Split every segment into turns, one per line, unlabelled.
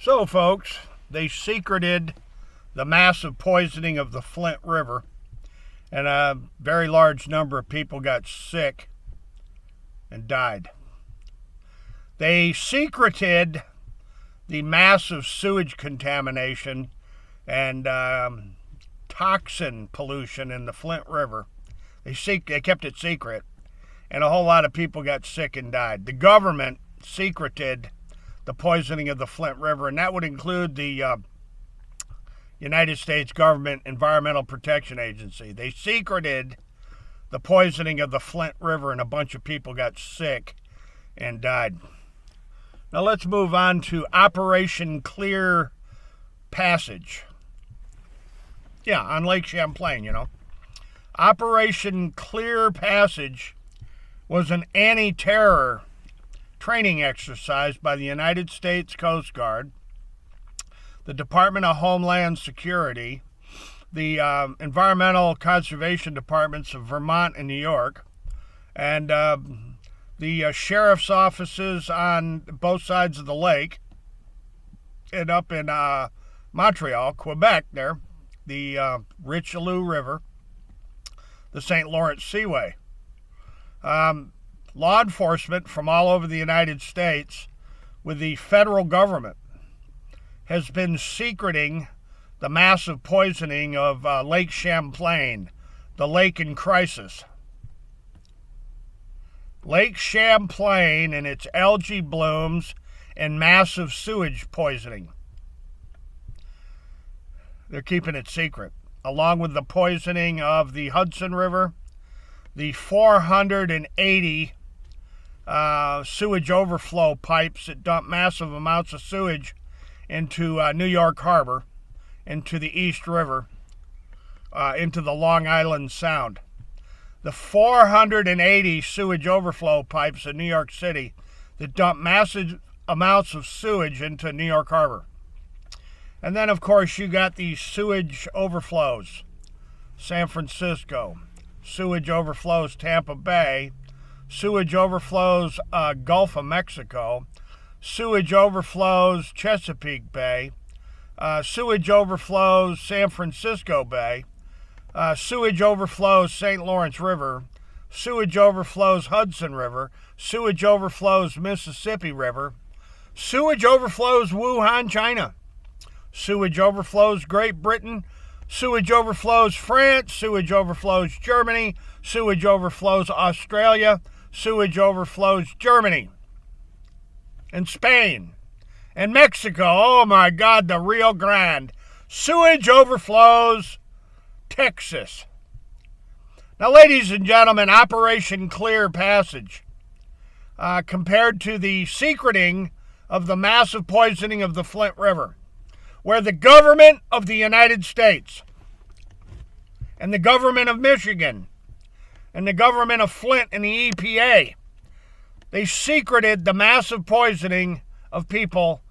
So, folks, they secreted the massive poisoning of the Flint River, and a very large number of people got sick and died. They secreted the massive sewage contamination and toxin pollution in the Flint River. They kept it secret, and a whole lot of people got sick and died. The government secreted the poisoning of the Flint River, and that would include the United States Government Environmental Protection Agency. They secreted the poisoning of the Flint River, and a bunch of people got sick and died. Now let's move on to Operation Clear Passage. Yeah, on Lake Champlain, Operation Clear Passage was an anti-terror training exercise by the United States Coast Guard, the Department of Homeland Security, the Environmental Conservation Departments of Vermont and New York, and the sheriff's offices on both sides of the lake, and up in Montreal, Quebec there, the Richelieu River, the St. Lawrence Seaway. Law enforcement from all over the United States with the federal government has been secreting the massive poisoning of Lake Champlain, the lake in crisis. Lake Champlain and its algae blooms and massive sewage poisoning. They're keeping it secret, along with the poisoning of the Hudson River, the 480 sewage overflow pipes that dump massive amounts of sewage into New York Harbor, into the East River, into the Long Island Sound. The 480 sewage overflow pipes in New York City that dump massive amounts of sewage into New York Harbor. And then, of course, you got these sewage overflows. San Francisco, sewage overflows Tampa Bay, sewage overflows Gulf of Mexico, sewage overflows Chesapeake Bay, sewage overflows San Francisco Bay, sewage overflows St. Lawrence River, sewage overflows Hudson River, sewage overflows Mississippi River, sewage overflows Wuhan, China, sewage overflows Great Britain, sewage overflows France, sewage overflows Germany, sewage overflows Australia, sewage overflows Germany, and Spain, and Mexico. Oh my God, the Rio Grande. Sewage overflows Texas. Now, ladies and gentlemen, Operation Clear Passage, compared to the secreting of the massive poisoning of the Flint River, where the government of the United States and the government of Michigan and the government of Flint and the EPA, they secreted the massive poisoning of people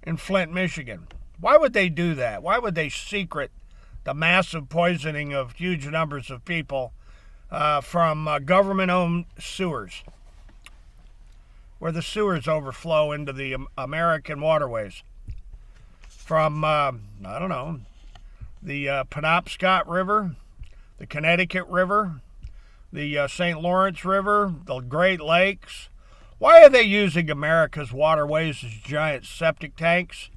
in Flint, Michigan. Why would they do that? Why would they secret the massive poisoning of huge numbers of people from government-owned sewers, where the sewers overflow into the American waterways? From, the Penobscot River, the Connecticut River, the St. Lawrence River, the Great Lakes. Why are they using America's waterways as giant septic tanks,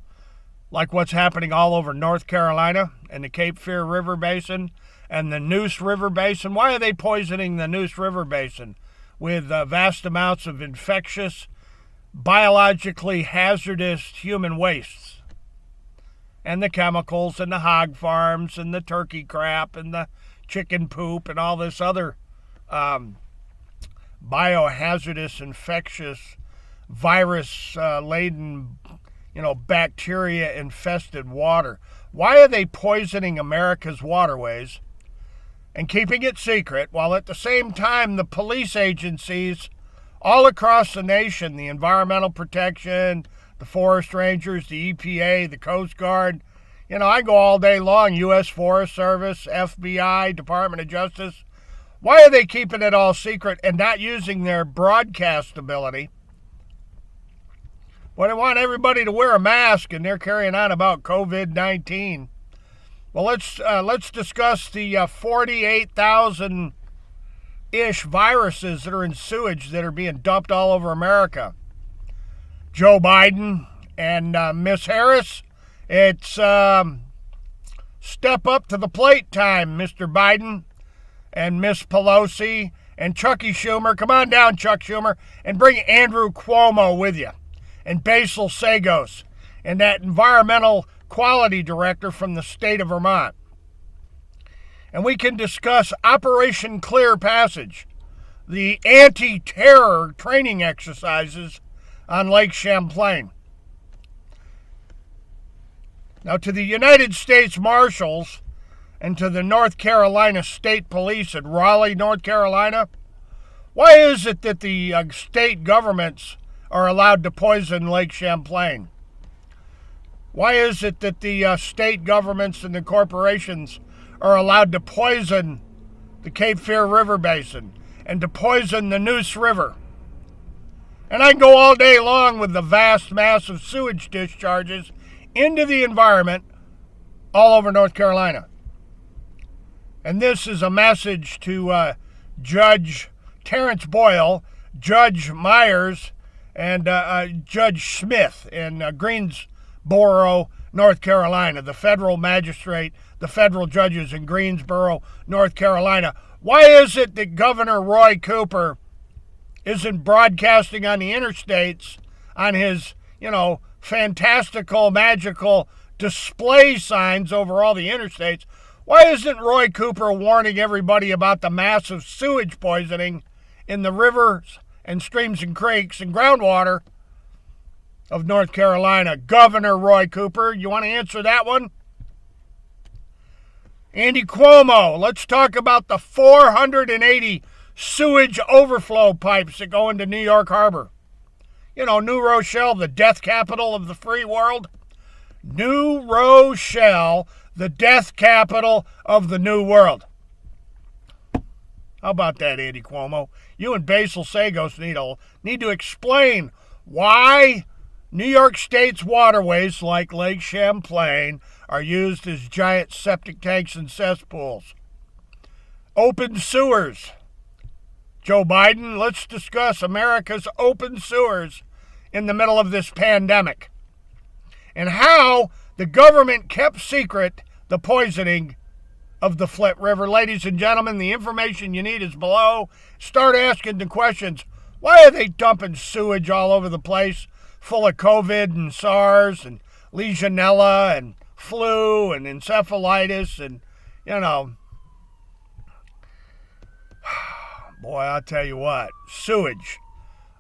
like what's happening all over North Carolina and the Cape Fear River Basin and the Neuse River Basin? Why are they poisoning the Neuse River Basin with vast amounts of infectious, biologically hazardous human wastes? And the chemicals and the hog farms and the turkey crap and the chicken poop and all this other biohazardous, infectious, virus-laden, bacteria-infested water. Why are they poisoning America's waterways and keeping it secret, while at the same time the police agencies all across the nation, the Environmental Protection, the Forest Rangers, the EPA, the Coast Guard, I go all day long, U.S. Forest Service, FBI, Department of Justice. Why are they keeping it all secret and not using their broadcast ability Well, they want everybody to wear a mask, and they're carrying on about COVID-19. Well, let's discuss the 48,000-ish viruses that are in sewage that are being dumped all over America. Joe Biden and Miss Harris, it's step up to the plate time, Mr. Biden and Miss Pelosi and Chucky Schumer. Come on down, Chuck Schumer, and bring Andrew Cuomo with you, and Basil Sagos, and that environmental quality director from the state of Vermont. And we can discuss Operation Clear Passage, the anti-terror training exercises on Lake Champlain. Now, to the United States Marshals and to the North Carolina State Police at Raleigh, North Carolina, why is it that the state governments are allowed to poison Lake Champlain? Why is it that the state governments and the corporations are allowed to poison the Cape Fear River Basin and to poison the Neuse River? And I can go all day long with the vast, massive sewage discharges into the environment all over North Carolina. And this is a message to Judge Terrence Boyle, Judge Myers, and Judge Smith in Greensboro, North Carolina, the federal magistrate, the federal judges in Greensboro, North Carolina. Why is it that Governor Roy Cooper isn't broadcasting on the interstates on his, fantastical, magical display signs over all the interstates? Why isn't Roy Cooper warning everybody about the massive sewage poisoning in the rivers and streams and creeks and groundwater of North Carolina? Governor Roy Cooper, you want to answer that one? Andy Cuomo, let's talk about the 480 sewage overflow pipes that go into New York Harbor. New Rochelle, the death capital of the free world. New Rochelle, the death capital of the new world. How about that, Andy Cuomo? You and Basil Sagos need to explain why New York State's waterways like Lake Champlain are used as giant septic tanks and cesspools. Open sewers. Joe Biden, let's discuss America's open sewers in the middle of this pandemic and how the government kept secret the poisoning of the Flint River. Ladies and gentlemen, the information you need is below. Start asking the questions. Why are they dumping sewage all over the place full of COVID and SARS and Legionella and flu and encephalitis and, boy, I'll tell you what, sewage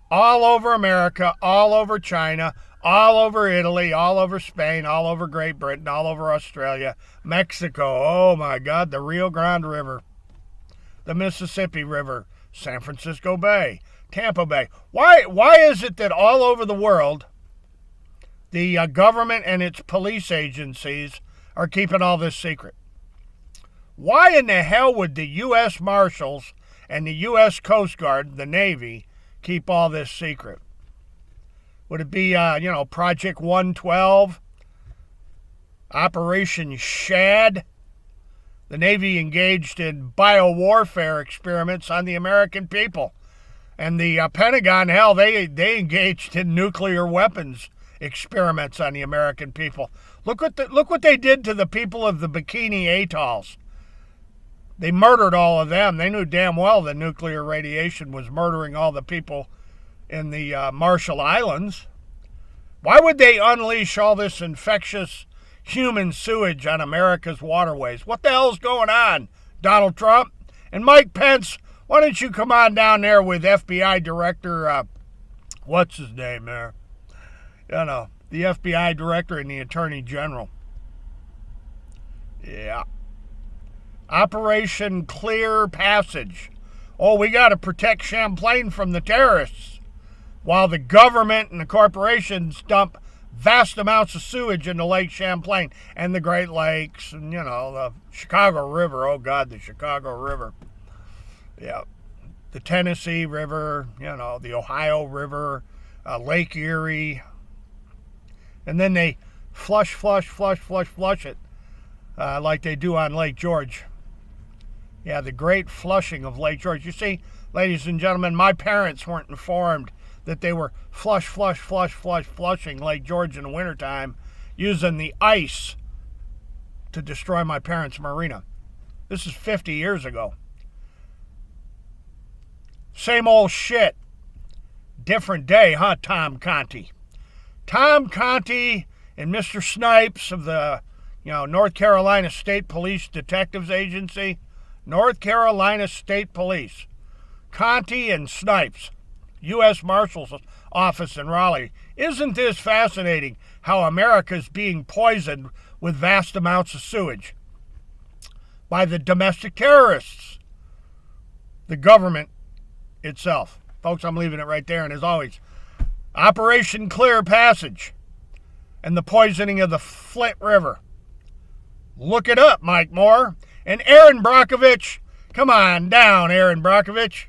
all over America, all over China, all over Italy, all over Spain, all over Great Britain, all over Australia, Mexico. Oh my God, the Rio Grande River, the Mississippi River, San Francisco Bay, Tampa Bay. Why is it that all over the world the government and its police agencies are keeping all this secret? Why in the hell would the U.S. Marshals and the U.S. Coast Guard, the Navy, keep all this secret? Would it be, Project 112, Operation Shad? The Navy engaged in biowarfare experiments on the American people. And the Pentagon, hell, they engaged in nuclear weapons experiments on the American people. Look what they did to the people of the Bikini Atolls. They murdered all of them. They knew damn well that nuclear radiation was murdering all the people in the Marshall Islands. Why would they unleash all this infectious human sewage on America's waterways? What the hell's going on, Donald Trump? And Mike Pence, why don't you come on down there with FBI Director, what's his name there? The FBI Director and the Attorney General. Yeah. Operation Clear Passage. Oh, we got to protect Champlain from the terrorists, while the government and the corporations dump vast amounts of sewage into Lake Champlain and the Great Lakes and, the Chicago River. Oh, God, the Chicago River. Yeah. The Tennessee River, the Ohio River, Lake Erie, And then they flush it like they do on Lake George. Yeah, the great flushing of Lake George. You see, ladies and gentlemen, my parents weren't informed that they were flushing Lake George in the wintertime using the ice to destroy my parents' marina. This is 50 years ago. Same old shit. Different day, huh, Tom Conti? Tom Conti and Mr. Snipes of the, North Carolina State Police Detectives Agency. North Carolina State Police. Conti and Snipes. U.S. Marshal's Office in Raleigh. Isn't this fascinating how America's being poisoned with vast amounts of sewage by the domestic terrorists, the government itself? Folks, I'm leaving it right there. And as always, Operation Clear Passage and the poisoning of the Flint River. Look it up, Mike Moore. And Aaron Brockovich. Come on down, Aaron Brockovich.